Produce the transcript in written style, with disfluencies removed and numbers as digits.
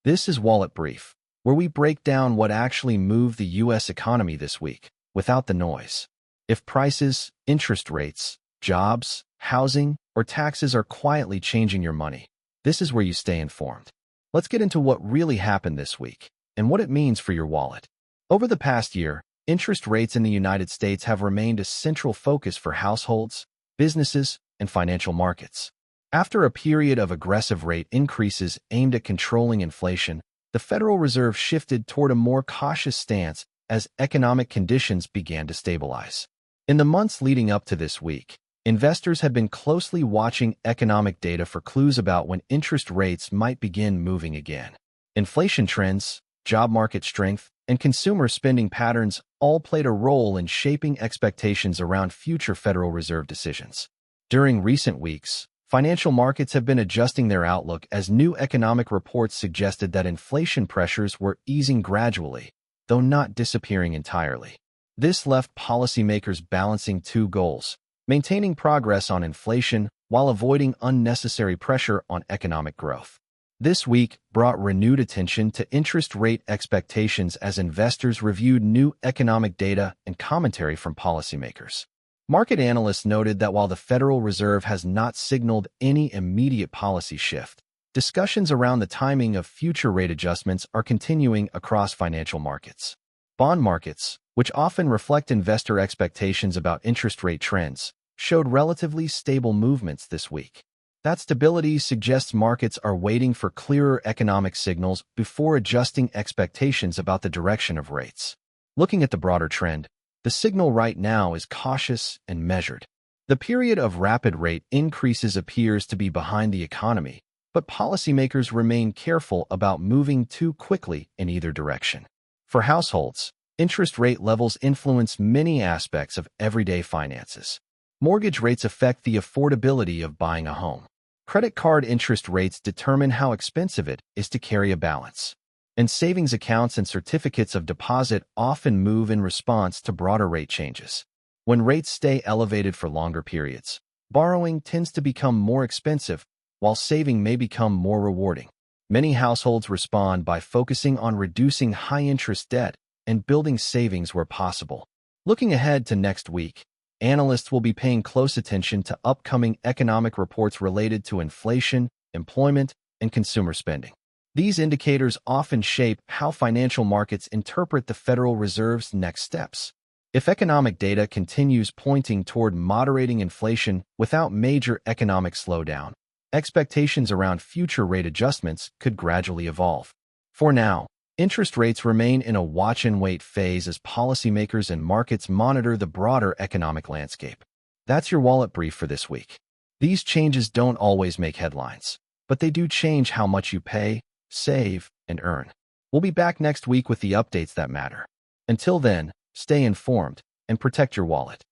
This is Wallet Brief, where we break down what actually moved the U.S. economy this week, without the noise. If prices, interest rates, jobs, housing, or taxes are quietly changing your money, this is where you stay informed. Let's get into what really happened this week, and what it means for your wallet. Over the past year, interest rates in the United States have remained a central focus for households, businesses, and financial markets. After a period of aggressive rate increases aimed at controlling inflation, the Federal Reserve shifted toward a more cautious stance as economic conditions began to stabilize. In the months leading up to this week, investors had been closely watching economic data for clues about when interest rates might begin moving again. Inflation trends, job market strength, and consumer spending patterns all played a role in shaping expectations around future Federal Reserve decisions. During recent weeks, financial markets have been adjusting their outlook as new economic reports suggested that inflation pressures were easing gradually, though not disappearing entirely. This left policymakers balancing two goals: maintaining progress on inflation while avoiding unnecessary pressure on economic growth. This week brought renewed attention to interest rate expectations as investors reviewed new economic data and commentary from policymakers. Market analysts noted that while the Federal Reserve has not signaled any immediate policy shift, discussions around the timing of future rate adjustments are continuing across financial markets. Bond markets, which often reflect investor expectations about interest rate trends, showed relatively stable movements this week. That stability suggests markets are waiting for clearer economic signals before adjusting expectations about the direction of rates. Looking at the broader trend, the signal right now is cautious and measured. The period of rapid rate increases appears to be behind the economy, but policymakers remain careful about moving too quickly in either direction. For households, interest rate levels influence many aspects of everyday finances. Mortgage rates affect the affordability of buying a home. Credit card interest rates determine how expensive it is to carry a balance. And savings accounts and certificates of deposit often move in response to broader rate changes. When rates stay elevated for longer periods, borrowing tends to become more expensive, while saving may become more rewarding. Many households respond by focusing on reducing high-interest debt and building savings where possible. Looking ahead to next week, analysts will be paying close attention to upcoming economic reports related to inflation, employment, and consumer spending. These indicators often shape how financial markets interpret the Federal Reserve's next steps. If economic data continues pointing toward moderating inflation without major economic slowdown, expectations around future rate adjustments could gradually evolve. For now, interest rates remain in a watch-and-wait phase as policymakers and markets monitor the broader economic landscape. That's your wallet brief for this week. These changes don't always make headlines, but they do change how much you pay, save, and earn. We'll be back next week with the updates that matter. Until then, stay informed and protect your wallet.